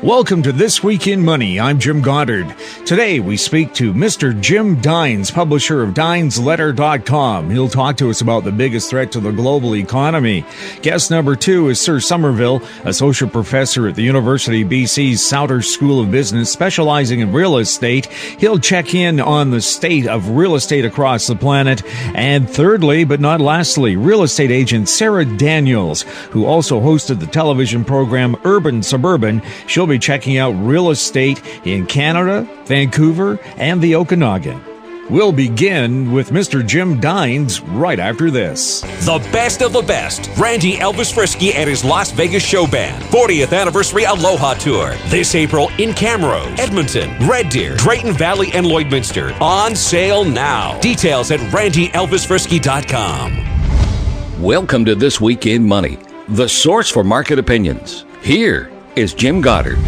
Welcome to This Week in Money. I'm Jim Goddard. Today we speak to Mr. Jim Dines, publisher of DinesLetter.com. He'll talk to us about the biggest threat to the global economy. Guest number 2 is Tsur Sommerville, associate professor at the University of BC's Sauder School of Business, specializing in real estate. He'll check in on the state of real estate across the planet. And thirdly, but not lastly, real estate agent Sarah Daniels, who also hosted the television program Urban Suburban. She'll be checking out real estate in Canada, Vancouver, and the Okanagan. We'll begin with Mr. Jim Dines right after this. The best of the best. Randy Elvis Frisky and his Las Vegas show band. 40th Anniversary Aloha Tour. This April in Camrose, Edmonton, Red Deer, Drayton Valley, and Lloydminster. On sale now. Details at RandyElvisFrisky.com. Welcome to This Week in Money, the source for market opinions. Here is Jim Goddard.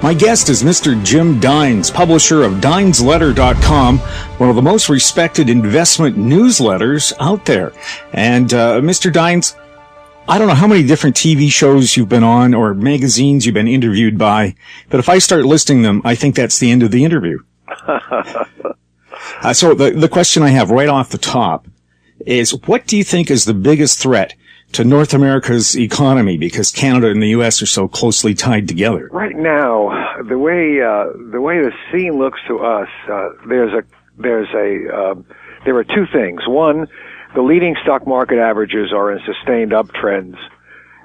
My guest is Mr. Jim Dines, publisher of DinesLetter.com, one of the most respected investment newsletters out there. And Mr. Dines, I don't know how many different TV shows you've been on or magazines you've been interviewed by, but if I start listing them, I think that's the end of the interview. So the question I have right off the top is, what do you think is the biggest threat to North America's economy, because Canada and the U.S. are so closely tied together? Right now, the way the scene looks to us, there are two things. One, the leading stock market averages are in sustained uptrends,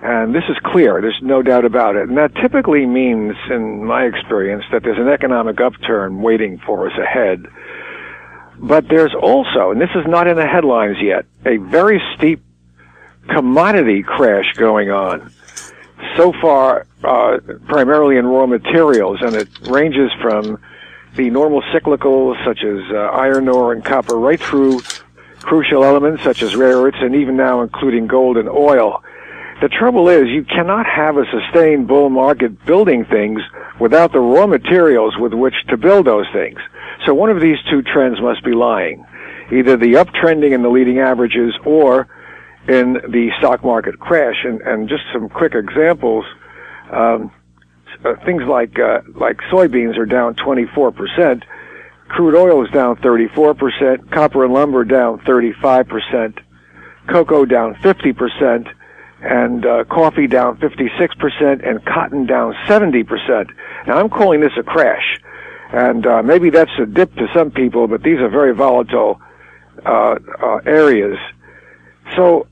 and this is clear. There's no doubt about it. And that typically means, in my experience, that there's an economic upturn waiting for us ahead. But there's also, and this is not in the headlines yet, a very steep commodity crash going on. So far, primarily in raw materials, and it ranges from the normal cyclicals such as iron ore and copper right through crucial elements such as rare earths and even now including gold and oil. The trouble is you cannot have a sustained bull market building things without the raw materials with which to build those things. So one of these two trends must be lying. Either the uptrending in the leading averages or in the stock market crash. And just some quick examples, things like soybeans are down 24%, crude oil is down 34%, copper and lumber down 35%, cocoa down 50%, and coffee down 56%, and cotton down 70%. Now I'm calling this a crash, and maybe that's a dip to some people, but these are very volatile areas. So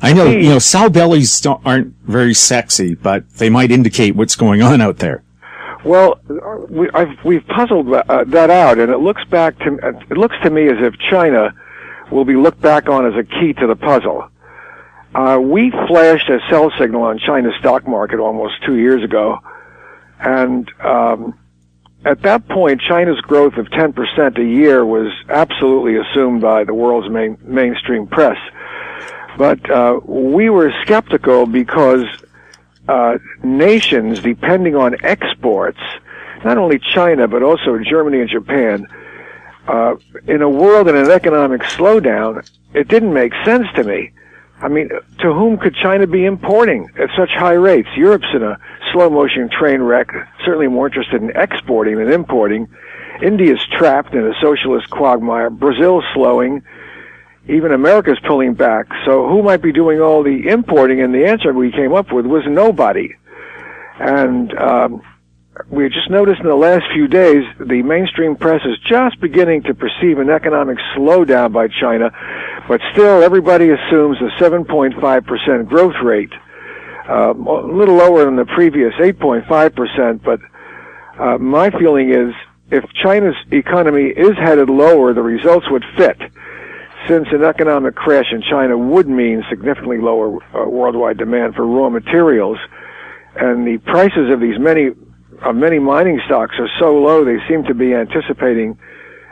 I know, sow bellies aren't very sexy, but they might indicate what's going on out there. Well, we've puzzled that out, and it looks to me as if China will be looked back on as a key to the puzzle. We flashed a sell signal on China's stock market almost 2 years ago, and at that point, China's growth of 10% a year was absolutely assumed by the world's mainstream press. But we were skeptical because nations depending on exports, not only China, but also Germany and Japan, in a world in an economic slowdown, it didn't make sense to me. I mean, to whom could China be importing at such high rates? Europe's in a slow-motion train wreck, certainly more interested in exporting than importing. India's trapped in a socialist quagmire. Brazil's slowing. Even America's pulling back. So who might be doing all the importing? And the answer we came up with was nobody. And we just noticed in the last few days the mainstream press is just beginning to perceive an economic slowdown by China, but still everybody assumes a 7.5% growth rate, a little lower than the previous 8.5%, but my feeling is if China's economy is headed lower, the results would fit, since an economic crash in China would mean significantly lower worldwide demand for raw materials, and the prices of these many mining stocks are so low they seem to be anticipating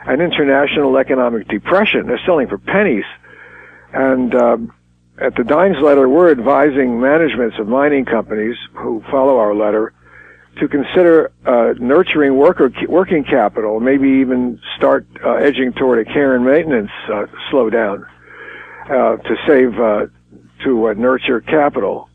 an international economic depression. They're selling for pennies. And at the Dines letter, we're advising managements of mining companies who follow our letter to consider nurturing working capital, maybe even start edging toward a care and maintenance slowdown to save to nurture capital.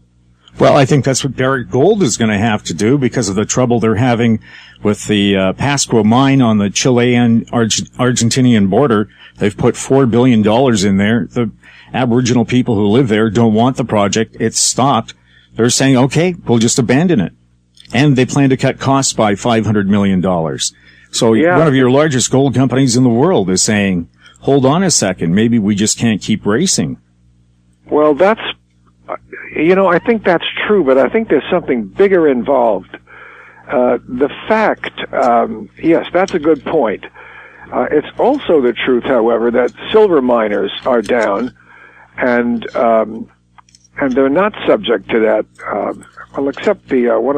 Well, I think that's what Barrick Gold is going to have to do because of the trouble they're having with the Pascua mine on the Chilean-Argentinian border. They've put $4 billion in there. The Aboriginal people who live there don't want the project. It's stopped. They're saying, okay, we'll just abandon it. And they plan to cut costs by $500 million. So one of your largest gold companies in the world is saying, hold on a second, maybe we just can't keep racing. Well, I think that's true, but I think there's something bigger involved. The fact, yes, that's a good point. It's also the truth, however, that silver miners are down, and they're not subject to that. Well, except one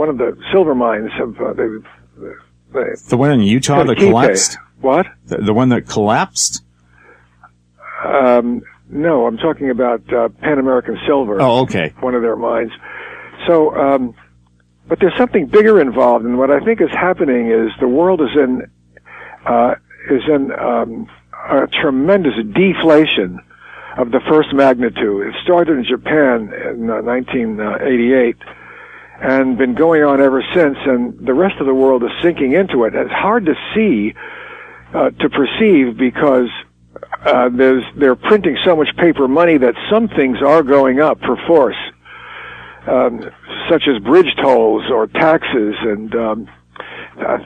of the silver mines have the one in Utah that collapsed. What? The one that collapsed? No, I'm talking about Pan American Silver. Oh, okay. One of their mines. So, but there's something bigger involved, and what I think is happening is the world is in a tremendous deflation of the first magnitude. It started in Japan in 1988 and been going on ever since, and the rest of the world is sinking into it. It's hard to see, to perceive, because they're printing so much paper money that some things are going up for force, such as bridge tolls or taxes and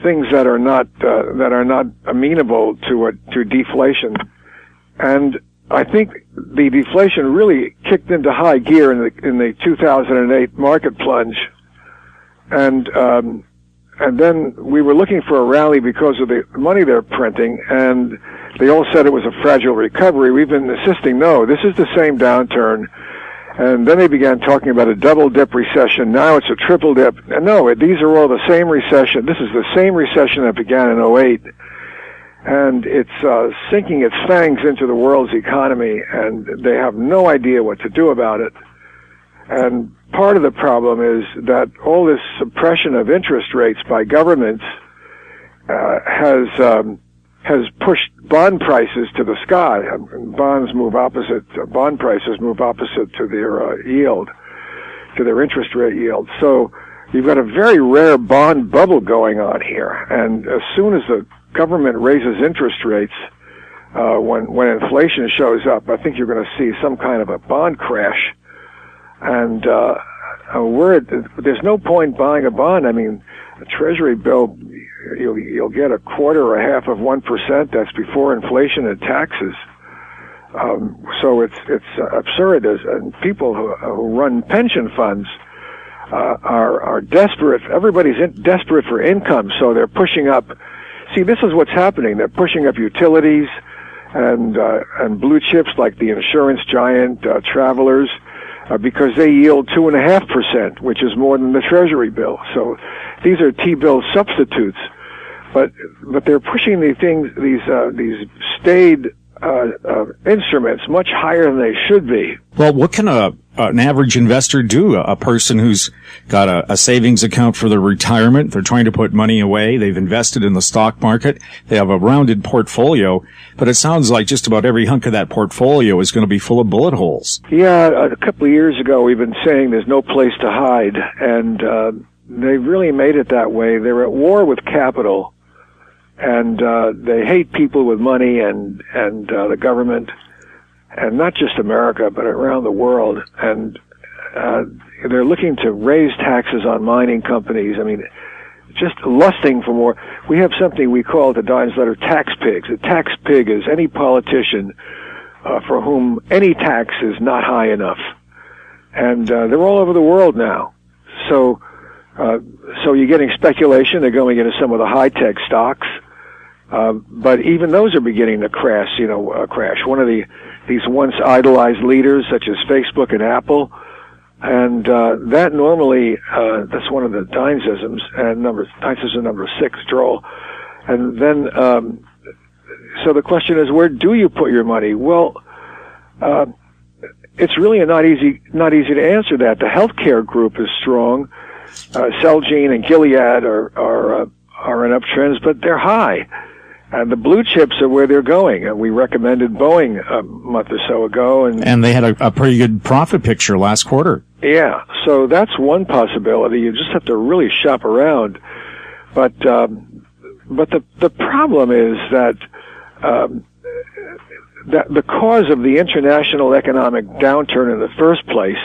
things that are not amenable to deflation. And I think the deflation really kicked into high gear in the 2008 market plunge, and then we were looking for a rally because of the money they're printing, and they all said it was a fragile recovery. We've been insisting, no, this is the same downturn. And then they began talking about a double dip recession. Now it's a triple dip. And no, these are all the same recession. This is the same recession that began in '08. And it's sinking its fangs into the world's economy, and they have no idea what to do about it. And part of the problem is that all this suppression of interest rates by governments has pushed bond prices to the sky. Bond prices move opposite to their yield, to their interest rate yield. So you've got a very rare bond bubble going on here. And as soon as the government raises interest rates, when inflation shows up, I think you're going to see some kind of a bond crash. And there's no point buying a bond. I mean, a Treasury bill, you'll get a quarter or a half of 1%. That's before inflation and taxes. So it's absurd. And people who run pension funds are desperate. Everybody's desperate for income, so they're pushing up. See, this is what's happening. They're pushing up utilities and blue chips like the insurance giant Travelers, because they yield 2.5%, which is more than the Treasury bill. So these are T-bill substitutes, but they're pushing these staid instruments much higher than they should be. Well, what can an average investor do? A person who's got a savings account for their retirement, they're trying to put money away, they've invested in the stock market, they have a rounded portfolio, but it sounds like just about every hunk of that portfolio is going to be full of bullet holes. Yeah, a couple of years ago we've been saying there's no place to hide, and they've really made it that way. They're at war with capital, and they hate people with money and the government, and not just America, but around the world. And they're looking to raise taxes on mining companies. I mean, just lusting for more. We have something we call at the Dines Letter tax pigs. A tax pig is any politician for whom any tax is not high enough. And they're all over the world now. So you're getting speculation. They're going into some of the high-tech stocks. But even those are beginning to crash. One of these once idolized leaders, such as Facebook and Apple, and that normally that's one of the Dines-isms, and Dines-ism number 6, droll. And then, so the question is, where do you put your money? Well, it's really not easy to answer that. The healthcare group is strong. Celgene and Gilead are in uptrends, but they're high. And the blue chips are where they're going. And we recommended Boeing a month or so ago. And they had a pretty good profit picture last quarter. Yeah, so that's one possibility. You just have to really shop around. But the problem is that the cause of the international economic downturn in the first place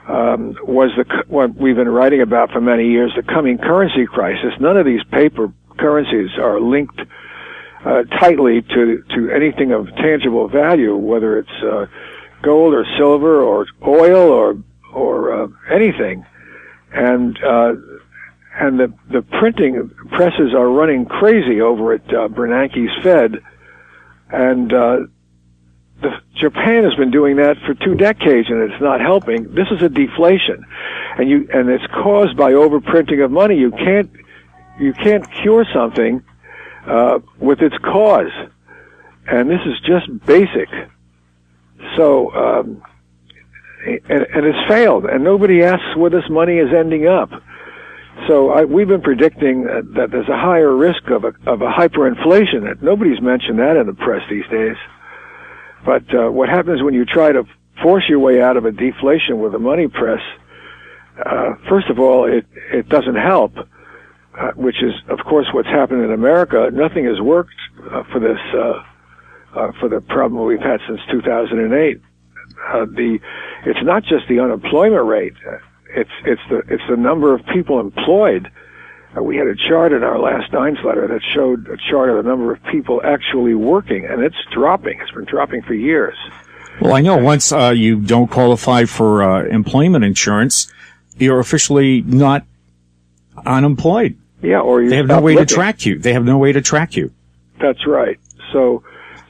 was what we've been writing about for many years, the coming currency crisis. None of these paper currencies are linked tightly to anything of tangible value, whether it's gold or silver or oil or anything. And the printing presses are running crazy over at Bernanke's Fed, and Japan has been doing that for 2 decades, and it's not helping. This is a deflation, and it's caused by overprinting of money. You can't cure something with its cause, and this is just basic. So, and it's failed, and nobody asks where this money is ending up. So we've been predicting that there's a higher risk of a hyperinflation. Nobody's mentioned that in the press these days. But what happens when you try to force your way out of a deflation with a money press? First of all, it doesn't help, which is, of course, what's happened in America. Nothing has worked for this for the problem we've had since 2008. It's not just the unemployment rate. It's the number of people employed. We had a chart in our last Dines letter that showed a chart of the number of people actually working, and it's dropping. It's been dropping for years. Well, I know once you don't qualify for employment insurance, you're officially not unemployed. Yeah, or they have no way to track you. They have no way to track you. That's right. So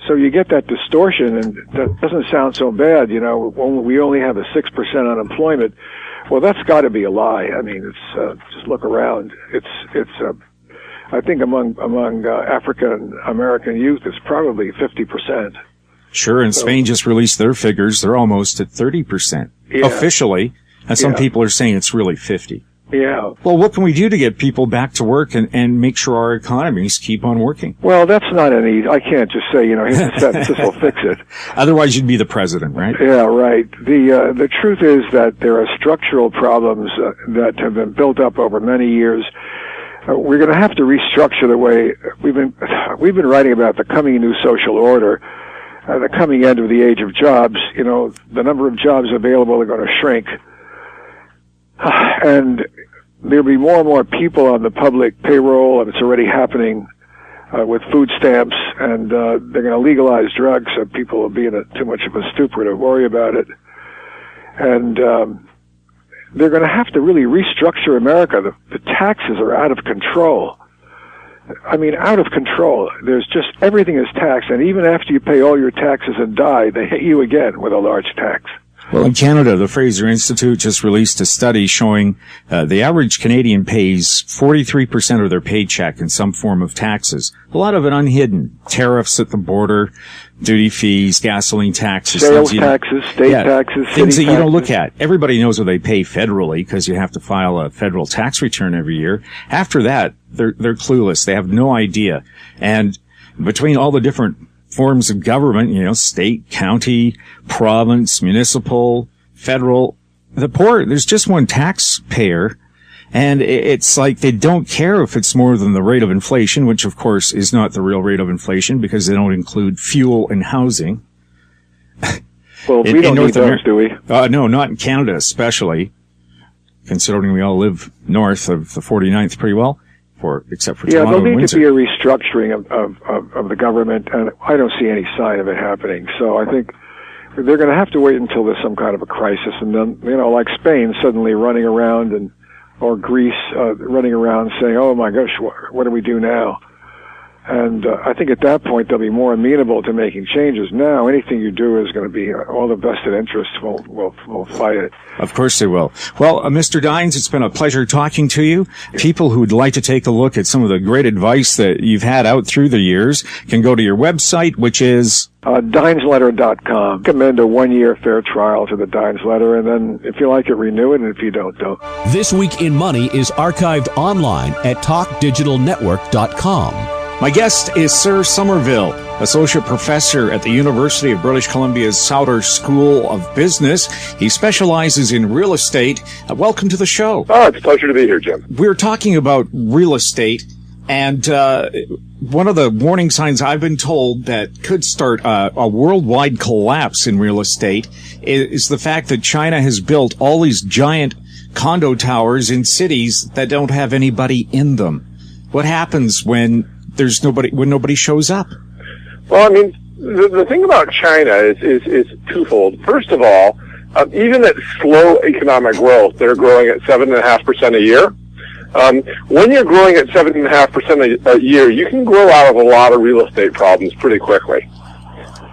you get that distortion, and that doesn't sound so bad. You know, we only have a 6% unemployment. Well, that's got to be a lie. I mean, it's just look around. It's I think among African American youth, it's probably 50%. Sure, and Spain just released their figures. They're almost at 30% officially, and some people are saying it's really 50. Yeah. Well, what can we do to get people back to work and make sure our economies keep on working? Well, that's not an easy. I can't just say, this will fix it. Otherwise, you'd be the president, right? Yeah, right. The truth is that there are structural problems that have been built up over many years. We're going to have to restructure the way we've been writing about the coming new social order, the coming end of the age of jobs. You know, the number of jobs available are going to shrink. And there'll be more and more people on the public payroll, and it's already happening with food stamps, and they're going to legalize drugs, so people will be in too much of a stupor to worry about it. And they're going to have to really restructure America. The taxes are out of control. I mean, out of control. There's just everything is taxed, and even after you pay all your taxes and die, they hit you again with a large tax. Well, in Canada, the Fraser Institute just released a study showing the average Canadian pays 43% of their paycheck in some form of taxes. A lot of it unhidden. Tariffs at the border, duty fees, gasoline taxes. Sales taxes, state taxes, things that you don't look at. Everybody knows what they pay federally because you have to file a federal tax return every year. After that, they're clueless. They have no idea. And between all the different forms of government, state, county, province, municipal, federal, there's just one taxpayer, and it's like they don't care if it's more than the rate of inflation, which of course is not the real rate of inflation because they don't include fuel and housing. Well, we don't need those, do we? No, not in Canada especially, considering we all live north of the 49th pretty well. Except for Toronto there'll and need Windsor. to be a restructuring of the government, and I don't see any sign of it happening. So I think they're going to have to wait until there's some kind of a crisis, and then, like Spain suddenly running around or Greece running around saying, "Oh my gosh, what do we do now?" And I think at that point they'll be more amenable to making changes. Now, anything you do is going to be all the vested interests will fight it. Of course they will. Well, Mr. Dines, it's been a pleasure talking to you. People who would like to take a look at some of the great advice that you've had out through the years can go to your website, which is DinesLetter.com. Recommend a 1-year fair trial to the Dines Letter, and then if you like it, renew it, and if you don't. This Week in Money is archived online at TalkDigitalNetwork.com. My guest is Tsur Sommerville, Associate Professor at the University of British Columbia's Sauder School of Business. He specializes in real estate. Welcome to the show. Oh, it's a pleasure to be here, Jim. We're talking about real estate, and one of the warning signs I've been told that could start a worldwide collapse in real estate is the fact that China has built all these giant condo towers in cities that don't have anybody in them. What happens when nobody shows up? Well, I mean, the thing about China is twofold. First of all, even at slow economic growth, they're growing at 7.5% a year. When you're growing at 7.5% a year, you can grow out of a lot of real estate problems pretty quickly.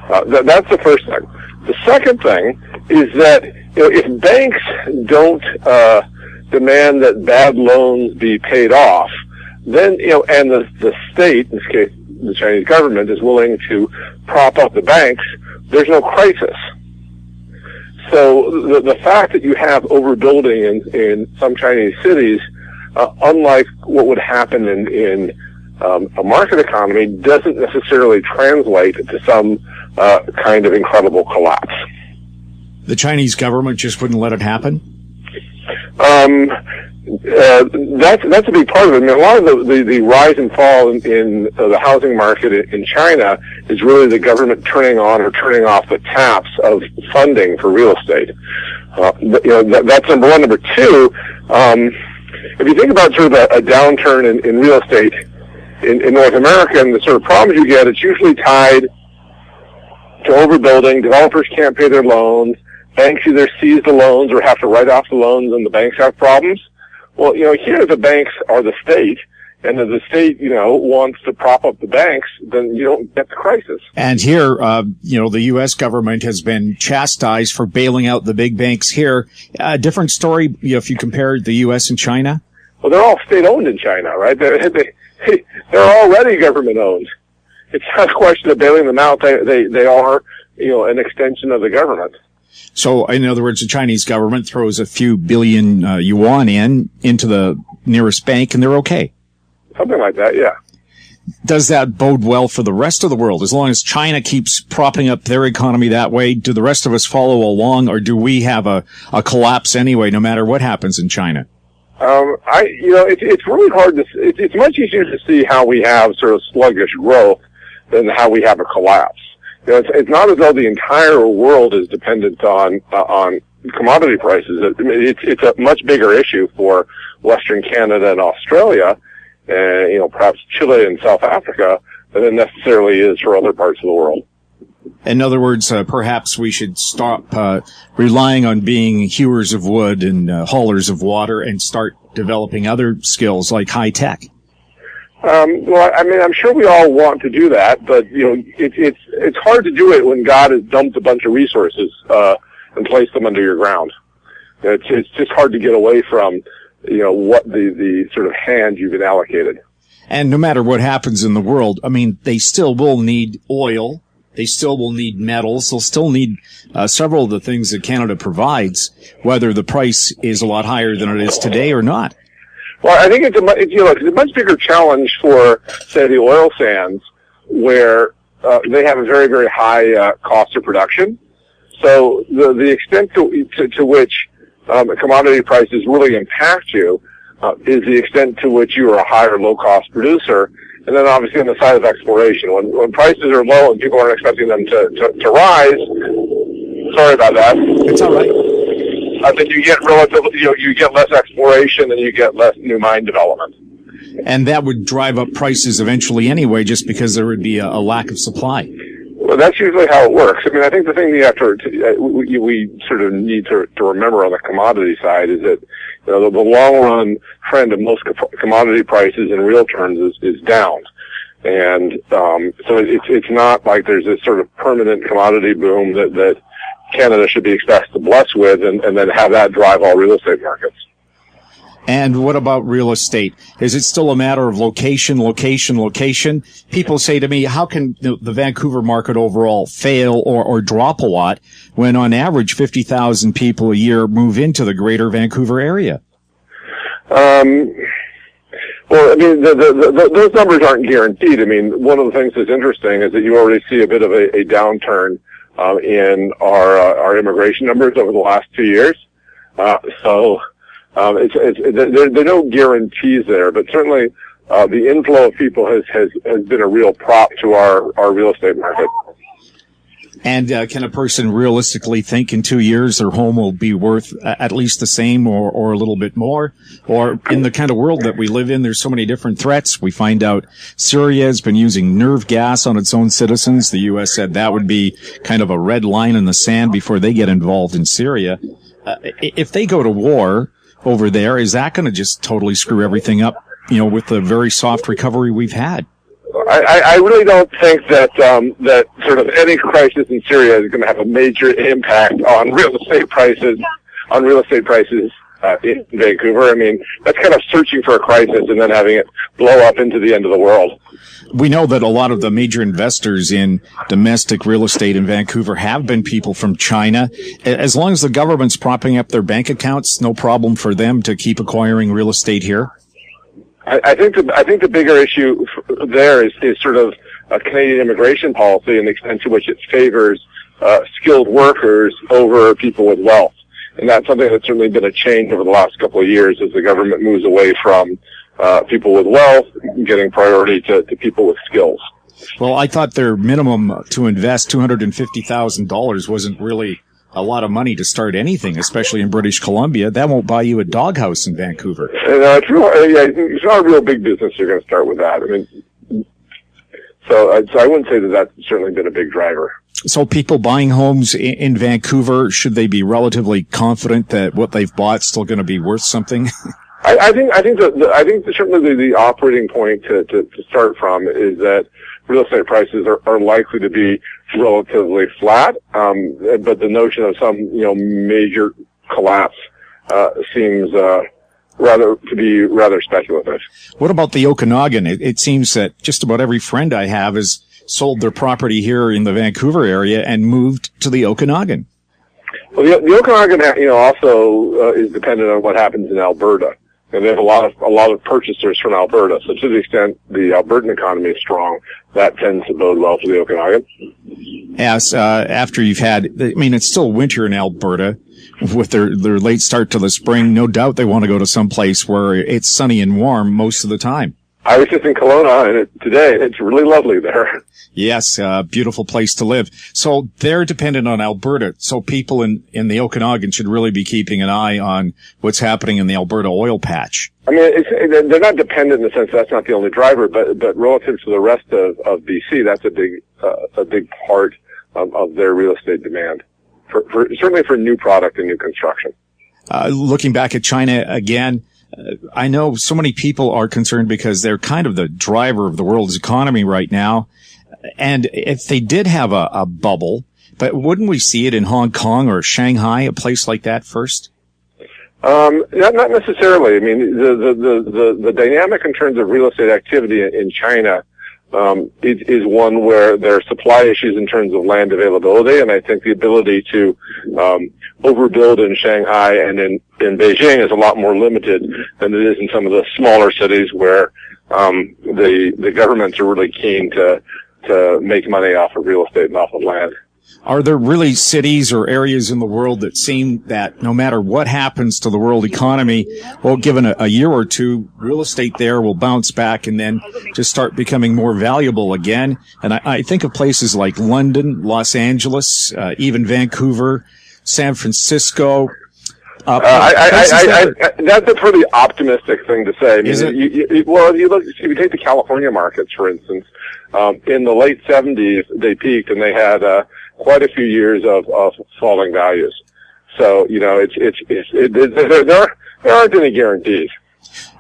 That's the first thing. The second thing is that if banks don't demand that bad loans be paid off, then and the state, in this case the Chinese government, is willing to prop up the banks, there's no crisis. So the fact that you have overbuilding in some Chinese cities, unlike what would happen in a market economy, doesn't necessarily translate to some kind of incredible collapse. The Chinese government just wouldn't let it happen? That's a big part of it. I mean, a lot of the rise and fall in the housing market in China is really the government turning on or turning off the taps of funding for real estate. That's number one. Number two, if you think about sort of a downturn in real estate in North America and the sort of problems you get, it's usually tied to overbuilding. Developers can't pay their loans. Banks either seize the loans or have to write off the loans, and the banks have problems. Well, here the banks are the state, and if the state, wants to prop up the banks, then you don't get the crisis. And here, the U.S. government has been chastised for bailing out the big banks here. A different story, if you compare the U.S. and China? Well, they're all state-owned in China, right? They're already government-owned. It's not a question of bailing them out. They are, an extension of the government. So, in other words, the Chinese government throws a few billion yuan into the nearest bank, and they're okay. Something like that, yeah. Does that bode well for the rest of the world? As long as China keeps propping up their economy that way, do the rest of us follow along, or do we have a collapse anyway, no matter what happens in China? It's really hard to. It's much easier to see how we have sort of sluggish growth than how we have a collapse. It's not as though the entire world is dependent on commodity prices. It's a much bigger issue for Western Canada and Australia, and perhaps Chile and South Africa, than it necessarily is for other parts of the world. In other words, perhaps we should stop relying on being hewers of wood and haulers of water and start developing other skills like high tech. Well, I mean, I'm sure we all want to do that, but it's hard to do it when God has dumped a bunch of resources and placed them under your ground. It's just hard to get away from what the sort of hand you've been allocated. And no matter what happens in the world, I mean, they still will need oil. They still will need metals. They'll still need several of the things that Canada provides, whether the price is a lot higher than it is today or not. Well, I think it's a much bigger challenge for, say, the oil sands, where they have a very, very high cost of production. So the extent to which commodity prices really impact you is the extent to which you are a high or low-cost producer. And then obviously on the side of exploration, when prices are low and people aren't expecting them to rise, sorry about that. It's all right. Then you get you get less exploration and you get less new mine development. And that would drive up prices eventually anyway, just because there would be a lack of supply. Well, that's usually how it works. I mean, I think the thing you have we sort of need to remember on the commodity side is that the long run trend of most commodity prices in real terms is down. And so it's not like there's this sort of permanent commodity boom that Canada should be expected to bless with and then have that drive all real estate markets. And what about real estate? Is it still a matter of location? People say to me, how can the Vancouver market overall fail or drop a lot when on average 50,000 people a year move into the greater Vancouver area? Well, Well, I mean, those numbers aren't guaranteed. I memean, one of the things that's interesting is that you already see a bit of a downturn in our immigration numbers over the last 2 years. So there are no guarantees there, but certainly the inflow of people has been a real prop to our real estate market. And can a person realistically think in 2 years their home will be worth at least the same or a little bit more? Or in the kind of world that we live in, there's so many different threats. We find out Syria has been using nerve gas on its own citizens. The U.S. said that would be kind of a red line in the sand before they get involved in Syria. If they go to war over there, is that going to just totally screw everything up, with the very soft recovery we've had? I really don't think that that sort of any crisis in Syria is going to have a major impact on real estate prices in Vancouver. I mean, that's kind of searching for a crisis and then having it blow up into the end of the world. We know that a lot of the major investors in domestic real estate in Vancouver have been people from China. As long as the government's propping up their bank accounts, no problem for them to keep acquiring real estate here. I think the bigger issue there is sort of a Canadian immigration policy and the extent to which it favors skilled workers over people with wealth. And that's something that's certainly been a change over the last couple of years as the government moves away from people with wealth, getting priority to people with skills. Well, I thought their minimum to invest $250,000 wasn't really a lot of money to start anything, especially in British Columbia. That won't buy you a doghouse in Vancouver. It's not a real big business you're going to start with that. I mean, so I wouldn't say that that's certainly been a big driver. So people buying homes in Vancouver, should they be relatively confident that what they've bought is still going to be worth something? I think certainly the operating point to start from is that real estate prices are likely to be relatively flat, but the notion of some major collapse seems rather speculative. What about the Okanagan? It seems that just about every friend I have has sold their property here in the Vancouver area and moved to the Okanagan. Well, the Okanagan also is dependent on what happens in Alberta. And they have a lot of purchasers from Alberta. So to the extent the Albertan economy is strong, that tends to bode well for the Okanagan. Yes, after you've had, it's still winter in Alberta with their late start to the spring. No doubt they want to go to some place where it's sunny and warm most of the time. I was just in Kelowna today. It's really lovely there. Yes, beautiful place to live. So they're dependent on Alberta. So people in the Okanagan should really be keeping an eye on what's happening in the Alberta oil patch. I mean, they're not dependent in the sense that's not the only driver, but relative to the rest of BC, that's a big part of their real estate demand, certainly for new product and new construction. Looking back at China again, I know so many people are concerned because they're kind of the driver of the world's economy right now. And if they did have a bubble, but wouldn't we see it in Hong Kong or Shanghai, a place like that first? Not necessarily. I mean, the dynamic in terms of real estate activity in China is one where there are supply issues in terms of land availability, and I think the ability to overbuild in Shanghai and in Beijing is a lot more limited than it is in some of the smaller cities where the governments are really keen to make money off of real estate and off of land. Are there really cities or areas in the world that seem that no matter what happens to the world economy, well, given a year or two, real estate there will bounce back and then just start becoming more valuable again? And I think of places like London, Los Angeles, even Vancouver, San Francisco. That's a pretty optimistic thing to say. I mean, is it? If you take the California markets, for instance, in the late 70s, they peaked and they had quite a few years of falling values. So, there aren't any guarantees.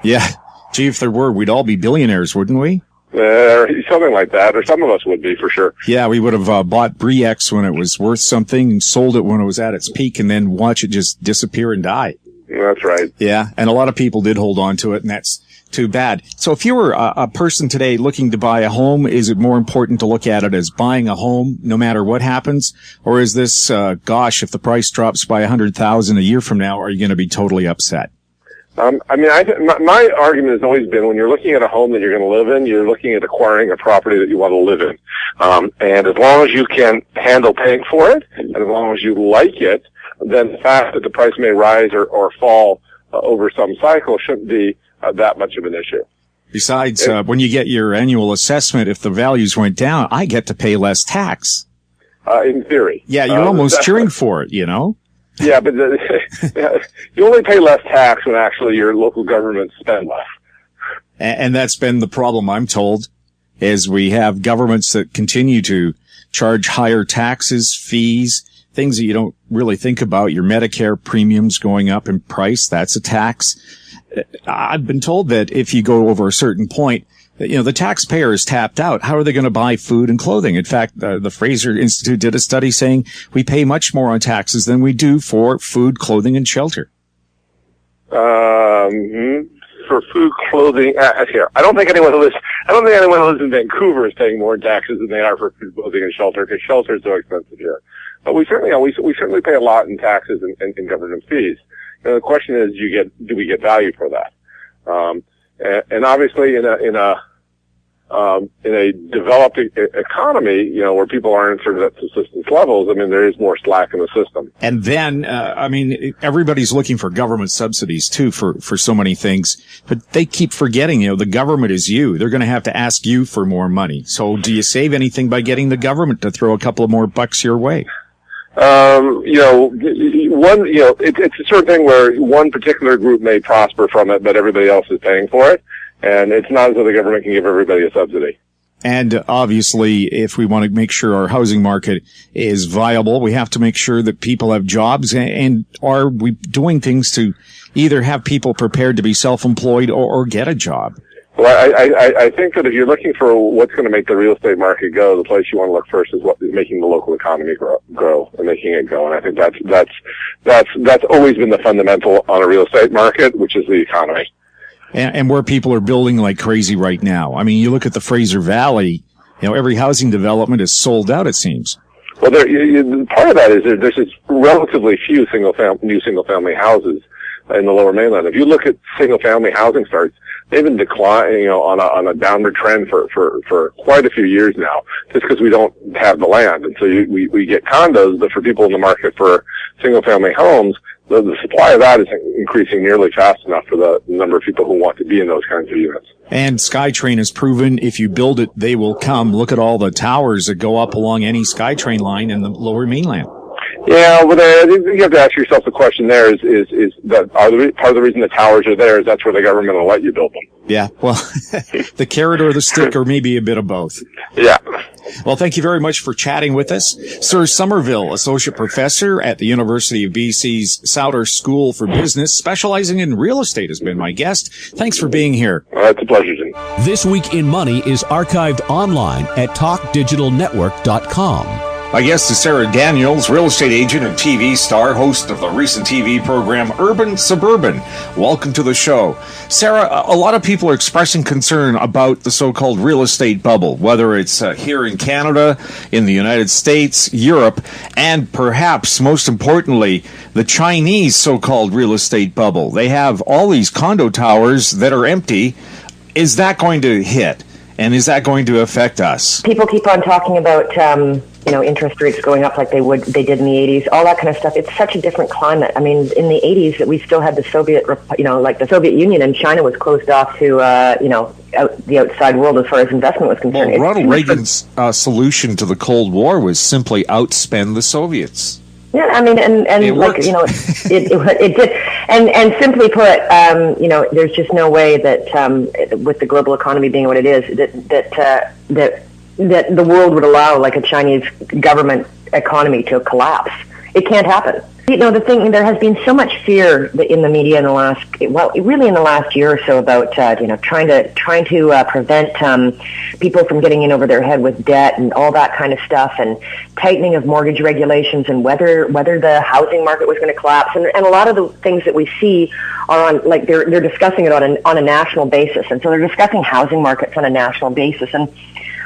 Yeah. Gee, if there were, we'd all be billionaires, wouldn't we? Something like that, or some of us would be for sure. Yeah, we would have bought Bre-X when it was worth something and sold it when it was at its peak and then watch it just disappear and die. That's right. Yeah, and a lot of people did hold on to it, and that's too bad. So if you were a person today looking to buy a home, is it more important to look at it as buying a home no matter what happens? Or is this, if the price drops by $100,000 a year from now, are you going to be totally upset? My argument has always been when you're looking at a home that you're going to live in, you're looking at acquiring a property that you want to live in. And as long as you can handle paying for it, and as long as you like it, then the fact that the price may rise or fall over some cycle shouldn't be that much of an issue. Besides, when you get your annual assessment, if the values went down, I get to pay less tax. In theory. Yeah, you're almost cheering for it, you know? Yeah, but you only pay less tax when actually your local government spend less. And that's been the problem, I'm told, is we have governments that continue to charge higher taxes, fees, things that you don't really think about. Your Medicare premiums going up in price, that's a tax. I've been told that if you go over a certain point, you know, the taxpayer is tapped out. How are they going to buy food and clothing? In fact, the Fraser Institute did a study saying we pay much more on taxes than we do for food, clothing, and shelter. For food, clothing, here. I don't think anyone who lives in Vancouver is paying more in taxes than they are for food, clothing, and shelter, because shelter is so expensive here. But we certainly pay a lot in taxes and government fees. And the question is, do we get value for that? And obviously in a developed economy, you know, where people aren't sort of at subsistence levels, I mean, there is more slack in the system. And then, everybody's looking for government subsidies too for so many things, but they keep forgetting, you know, the government is you. They're going to have to ask you for more money. So do you save anything by getting the government to throw a couple of more bucks your way? It's a sort of thing where one particular group may prosper from it, but everybody else is paying for it. And it's not as though the government can give everybody a subsidy. And obviously, if we want to make sure our housing market is viable, we have to make sure that people have jobs. And are we doing things to either have people prepared to be self-employed or get a job? Well, I think that if you're looking for what's going to make the real estate market go, the place you want to look first is what is making the local economy grow and making it go. And I think that's always been the fundamental on a real estate market, which is the economy. And where people are building like crazy right now. I mean, you look at the Fraser Valley, you know, every housing development is sold out, it seems. Well, part of that is there's just relatively few new single-family houses in the Lower Mainland. If you look at single-family housing starts, they've been declining, you know, on a downward trend for quite a few years now, just because we don't have the land. And so we get condos, but for people in the market for single-family homes, the supply of that is increasing nearly fast enough for the number of people who want to be in those kinds of units. And SkyTrain has proven if you build it, they will come. Look at all the towers that go up along any SkyTrain line in the Lower Mainland. Yeah, well, you have to ask yourself the question there is that part of the reason the towers are there is that's where the government will let you build them. Yeah, well, the carrot or the stick, or maybe a bit of both. Yeah. Well, thank you very much for chatting with us. Tsur Sommerville, Associate Professor at the University of BC's Sauder School for Business, specializing in real estate, has been my guest. Thanks for being here. It's a pleasure, Jim. This Week in Money is archived online at talkdigitalnetwork.com. My guest is Sarah Daniels, real estate agent and TV star, host of the recent TV program Urban Suburban. Welcome to the show. Sarah, a lot of people are expressing concern about the so-called real estate bubble, whether it's here in Canada, in the United States, Europe, and perhaps most importantly, the Chinese so-called real estate bubble. They have all these condo towers that are empty. Is that going to hit? And is that going to affect us? People keep on talking about, interest rates going up like they did in the 80s, all that kind of stuff. It's such a different climate. I mean, in the 80s, we still had the Soviet, the Soviet Union, and China was closed off to, the outside world as far as investment was concerned. Well, Ronald Reagan's solution to the Cold War was simply outspend the Soviets. Yeah, I mean, and it like, it did. And simply put, there's just no way that, with the global economy being what it is, that the world would allow like a Chinese government economy to collapse. It can't happen. There has been so much fear in the media in the last year or so about, trying to prevent people from getting in over their head with debt and all that kind of stuff, and tightening of mortgage regulations, and whether the housing market was going to collapse. And a lot of the things that we see are on, like, they're discussing it on a national basis. And so they're discussing housing markets on a national basis. And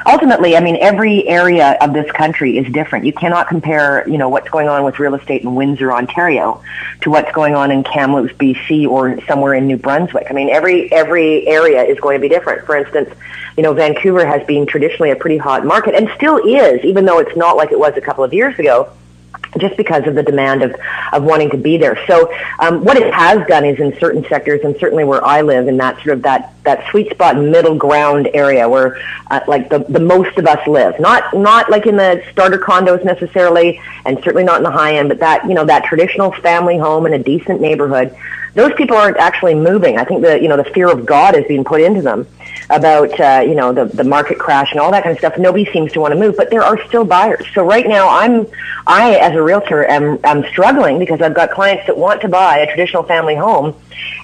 ultimately, I mean, every area of this country is different. You cannot compare, what's going on with real estate in Windsor, Ontario, to what's going on in Kamloops, BC, or somewhere in New Brunswick. I mean, every area is going to be different. For instance, Vancouver has been traditionally a pretty hot market and still is, even though it's not like it was a couple of years ago, just because of the demand of wanting to be there. So what it has done is in certain sectors, and certainly where I live, in that sort of that sweet spot middle ground area where like the most of us live, not like in the starter condos necessarily, and certainly not in the high end, but that traditional family home in a decent neighborhood. Those people aren't actually moving. I think the fear of God is being put into them about the market crash and all that kind of stuff. Nobody seems to want to move, but there are still buyers. So right now, I as a realtor am struggling because I've got clients that want to buy a traditional family home,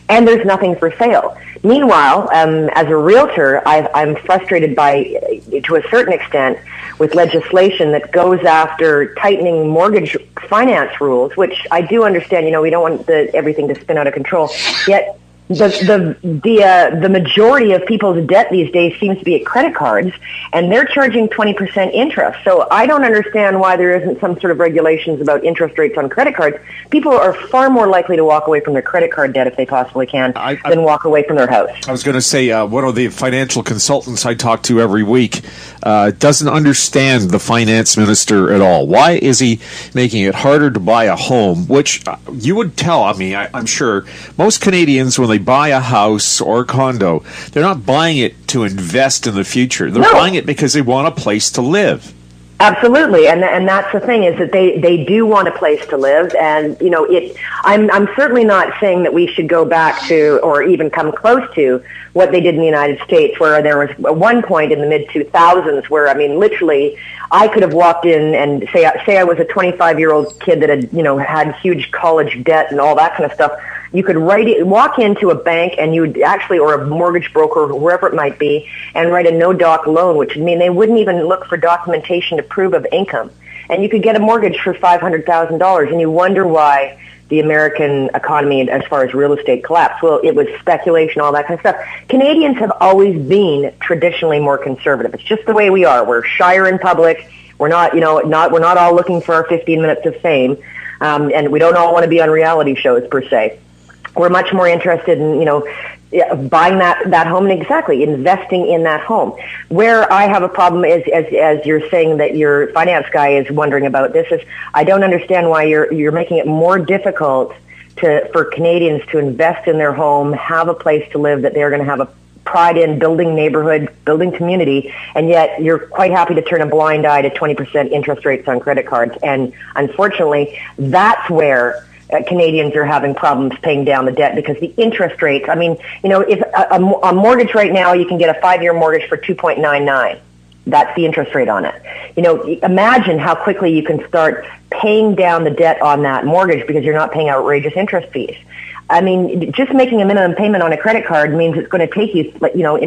and there's nothing for sale. Meanwhile, as a realtor, I'm frustrated to a certain extent, with legislation that goes after tightening mortgage finance rules, which I do understand. We don't want everything to spin out of control. Yet the majority of people's debt these days seems to be at credit cards, and they're charging 20% interest. So I don't understand why there isn't some sort of regulations about interest rates on credit cards. People are far more likely to walk away from their credit card debt if they possibly can than walk away from their house. I was going to say, one of the financial consultants I talk to every week doesn't understand the finance minister at all. Why is he making it harder to buy a home, which you would tell, I'm sure most Canadians, when they buy a house or a condo, they're not buying it to invest in the future. They're buying it because they want a place to live. Absolutely, and that's the thing, is that they do want a place to live, and I'm certainly not saying that we should go back to or even come close to what they did in the United States, where there was one point in the mid-2000s where, literally, I could have walked in and say I was a 25-year-old kid that had huge college debt and all that kind of stuff. You could walk into a bank and you would actually, or a mortgage broker, or whoever it might be, and write a no-doc loan, which would mean they wouldn't even look for documentation to prove of income. And you could get a mortgage for $500,000, and you wonder why the American economy, as far as real estate, collapsed. Well, it was speculation, all that kind of stuff. Canadians have always been traditionally more conservative. It's just the way we are. We're shyer in public. We're not, we're not all looking for our 15 minutes of fame, and we don't all want to be on reality shows per se. We're much more interested in, buying that home and exactly investing in that home. Where I have a problem is, as you're saying that your finance guy is wondering about this, is I don't understand why you're making it more difficult for Canadians to invest in their home, have a place to live that they're going to have a pride in, building neighborhood, building community, and yet you're quite happy to turn a blind eye to 20% interest rates on credit cards. And unfortunately, that's where Canadians are having problems paying down the debt, because the interest rates, if a mortgage right now, you can get a 5-year mortgage for 2.99. That's the interest rate on it. Imagine how quickly you can start paying down the debt on that mortgage because you're not paying outrageous interest fees. Just making a minimum payment on a credit card means it's going to take you,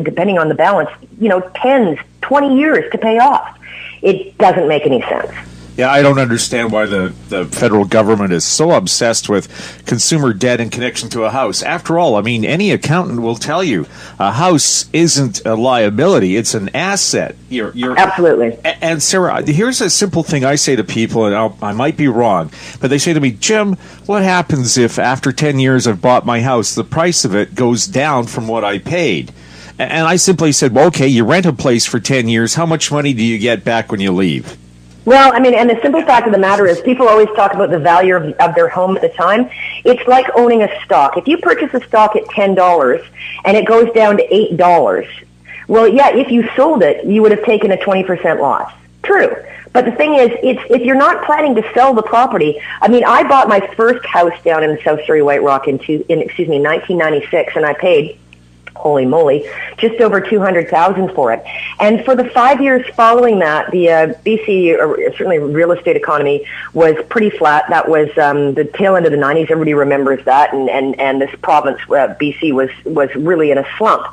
depending on the balance, 10, 20 years to pay off. It doesn't make any sense. Yeah, I don't understand why the federal government is so obsessed with consumer debt in connection to a house. After all, any accountant will tell you a house isn't a liability, it's an asset. Absolutely. And Sarah, here's a simple thing I say to people, and I might be wrong, but they say to me, Jim, what happens if after 10 years I've bought my house, the price of it goes down from what I paid? And I simply said, well, okay, you rent a place for 10 years, how much money do you get back when you leave? Well, and the simple fact of the matter is people always talk about the value of their home at the time. It's like owning a stock. If you purchase a stock at $10 and it goes down to $8, well, yeah, if you sold it, you would have taken a 20% loss. True. But the thing is, if you're not planning to sell the property, I bought my first house down in South Surrey White Rock in 1996, and I paid, holy moly, just over $200,000 for it. And for the 5 years following that, the BC, certainly real estate economy, was pretty flat. That was the tail end of the 90s. Everybody remembers that. And this province, BC, was really in a slump.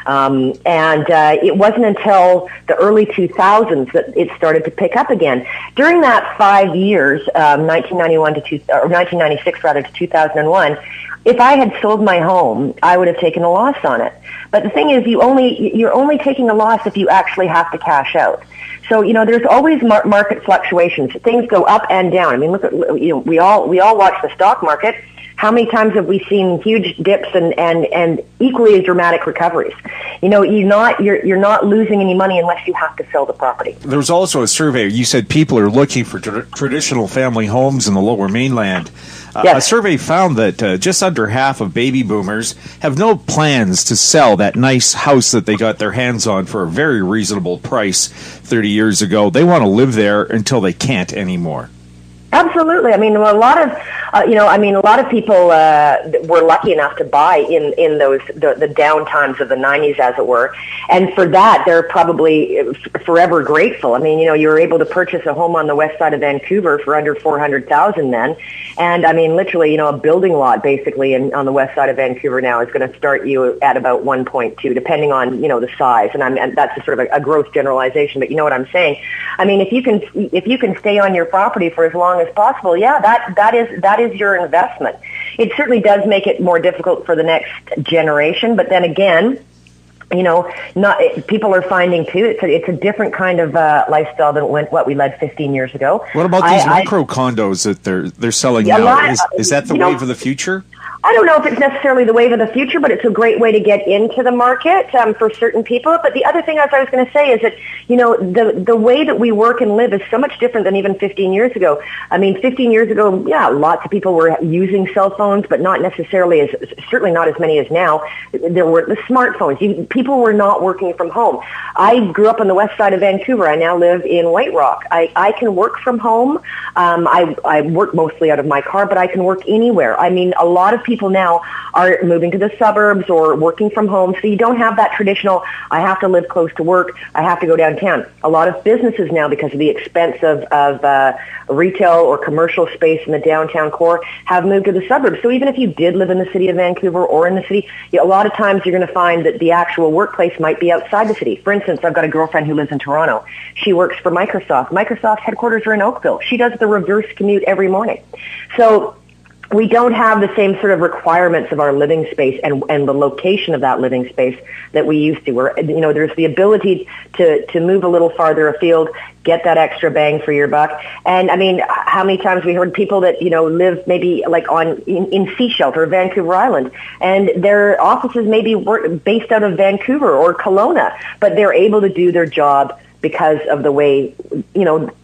And it wasn't until the early 2000s that it started to pick up again. During that 5 years, 1996 to 2001, if I had sold my home, I would have taken a loss on it. But the thing is, you're only taking a loss if you actually have to cash out. So, there's always market fluctuations. Things go up and down. I mean, look at, we all watch the stock market. How many times have we seen huge dips and equally as dramatic recoveries? You're not losing any money unless you have to sell the property. There was also a survey. You said people are looking for traditional family homes in the Lower Mainland. Yes. A survey found that just under half of baby boomers have no plans to sell that nice house that they got their hands on for a very reasonable price 30 years ago. They want to live there until they can't anymore. Absolutely. I mean, a lot of people were lucky enough to buy in those the downtimes of the 90s, as it were, and for that they're probably forever grateful. I mean, you were able to purchase a home on the west side of Vancouver for under $400,000 then, and I mean, literally, a building lot basically on the west side of Vancouver now is going to start you at about 1.2, depending on the size, and that's a sort of a gross generalization, but you know what I'm saying. I mean, if you can stay on your property for as long as possible, yeah, that is your investment. It certainly does make it more difficult for the next generation, but then again, people are finding too. It's a different kind of lifestyle than what we led 15 years ago. What about these micro condos that they're selling now? Is that the wave of the future? I don't know if it's necessarily the wave of the future, but it's a great way to get into the market for certain people. But the other thing I was going to say is that, the way that we work and live is so much different than even 15 years ago. I mean, 15 years ago, yeah, lots of people were using cell phones, but not necessarily certainly not as many as now. There were the smartphones. People were not working from home. I grew up on the west side of Vancouver. I now live in White Rock. I can work from home. I work mostly out of my car, but I can work anywhere. I mean, a lot of people now are moving to the suburbs or working from home, so you don't have that traditional, I have to live close to work, I have to go downtown. A lot of businesses now, because of the expense of retail or commercial space in the downtown core, have moved to the suburbs. So even if you did live in the city of Vancouver or in the city, a lot of times you're going to find that the actual workplace might be outside the city. For instance, I've got a girlfriend who lives in Toronto. She works for Microsoft. Microsoft's headquarters are in Oakville. She does the reverse commute every morning. So we don't have the same sort of requirements of our living space and the location of that living space that we used to. Where there's the ability to move a little farther afield, get that extra bang for your buck. And I mean, how many times we heard people that live maybe like in Sea Shelter, Vancouver Island, and their offices maybe based out of Vancouver or Kelowna, but they're able to do their job because of the way,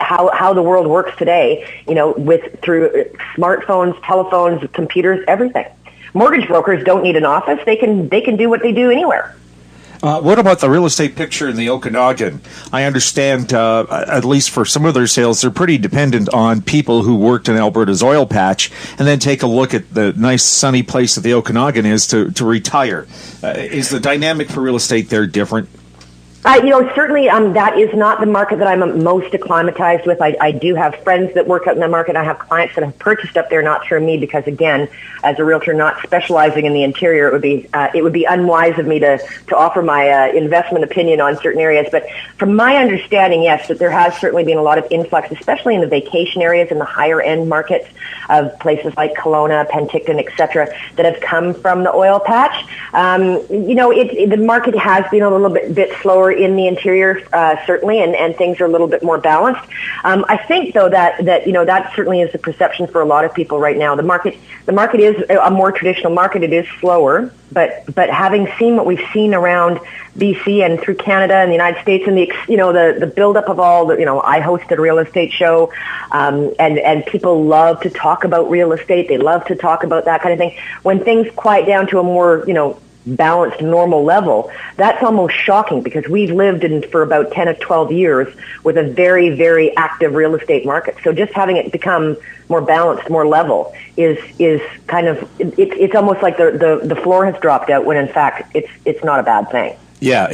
how the world works today, through smartphones, telephones, computers, everything. Mortgage brokers don't need an office. They can do what they do anywhere. What about the real estate picture in the Okanagan? I understand, at least for some of their sales, they're pretty dependent on people who worked in Alberta's oil patch and then take a look at the nice sunny place that the Okanagan is to retire. Is the dynamic for real estate there different? Certainly that is not the market that I'm most acclimatized with. I do have friends that work out in that market. I have clients that have purchased up there, not through me, because again, as a realtor not specializing in the interior, it would be unwise of me to offer my investment opinion on certain areas. But from my understanding, yes, that there has certainly been a lot of influx, especially in the vacation areas and the higher end markets of places like Kelowna, Penticton, etc., that have come from the oil patch. The market has been a little bit slower in the interior, certainly, and things are a little bit more balanced. I think, though, that certainly is the perception for a lot of people right now. The market is a more traditional market. It is slower, but having seen what we've seen around BC and through Canada and the United States, and the buildup of all the, I hosted a real estate show, and people love to talk about real estate. They love to talk about that kind of thing. When things quiet down to a more, balanced, normal level, that's almost shocking, because we've lived for about 10 or 12 years with a very, very active real estate market. So just having it become more balanced, more level is kind of, it's almost like the floor has dropped out, when in fact it's not a bad thing. Yeah,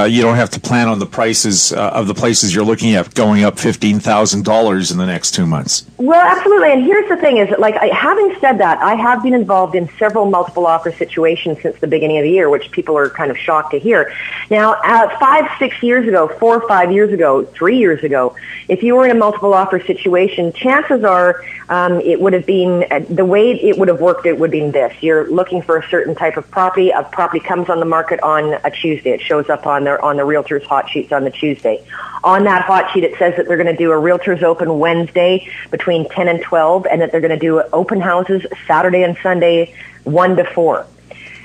you don't have to plan on the prices of the places you're looking at going up $15,000 in the next 2 months. Well, absolutely. And here's the thing is, having said that, I have been involved in several multiple offer situations since the beginning of the year, which people are kind of shocked to hear. Now, 5-6 years ago, 4 or 5 years ago, 3 years ago, if you were in a multiple offer situation, chances are it would have been, the way it would have worked, it would have been this. You're looking for a certain type of property. A property comes on the market on a Tuesday. It shows up on the realtor's hot sheets on the Tuesday. On that hot sheet, it says that they're going to do a realtor's open Wednesday between 10 and 12, and that they're going to do open houses Saturday and Sunday 1 to 4.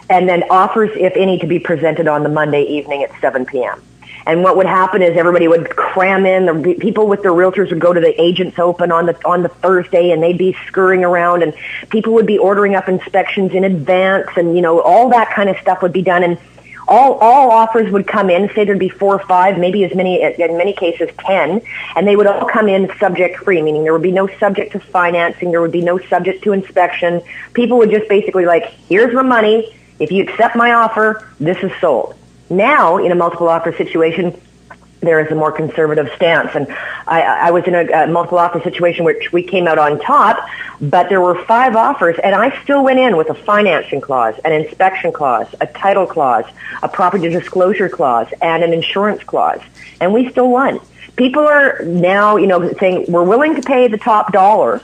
And then offers, if any, to be presented on the Monday evening at 7 p.m. And what would happen is everybody would cram in. The people with their realtors would go to the agent's open on the Thursday, and they'd be scurrying around, and people would be ordering up inspections in advance, and all that kind of stuff would be done. And all offers would come in. Say there'd be 4 or 5, maybe as many, in many cases 10, and they would all come in subject free, meaning there would be no subject to financing, there would be no subject to inspection. People would just basically here's my money. If you accept my offer, this is sold. Now, in a multiple offer situation, there is a more conservative stance. And I was in a multiple offer situation which we came out on top, but there were 5 offers, and I still went in with a financing clause, an inspection clause, a title clause, a property disclosure clause, and an insurance clause. And we still won. People are now, saying we're willing to pay the top dollar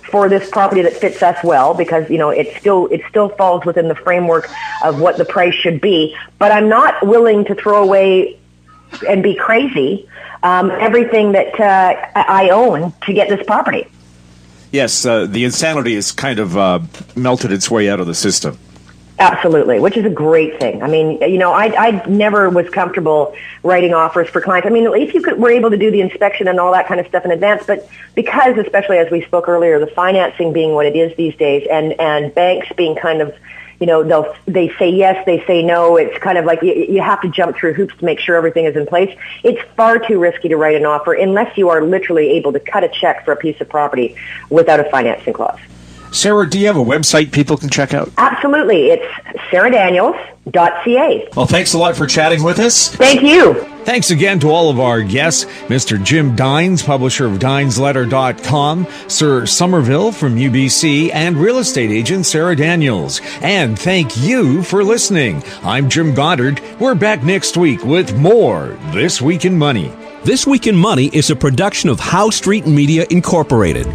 for this property that fits us well, because it still falls within the framework of what the price should be. But I'm not willing to throw away and be crazy everything that I own to get this property. Yes, the insanity has kind of melted its way out of the system. Absolutely, which is a great thing. I mean, I never was comfortable writing offers for clients. I mean, at least were able to do the inspection and all that kind of stuff in advance, but because, especially as we spoke earlier, the financing being what it is these days, and banks being kind of, they say yes, they say no. It's kind of like you have to jump through hoops to make sure everything is in place. It's far too risky to write an offer unless you are literally able to cut a check for a piece of property without a financing clause. Sarah, do you have a website people can check out? Absolutely. It's sarahDaniels.ca. Well, thanks a lot for chatting with us. Thank you. Thanks again to all of our guests, Mr. Jim Dines, publisher of DinesLetter.com, Tsur Sommerville from UBC, and real estate agent Sarah Daniels. And thank you for listening. I'm Jim Goddard. We're back next week with more This Week in Money. This Week in Money is a production of Howe Street Media Incorporated.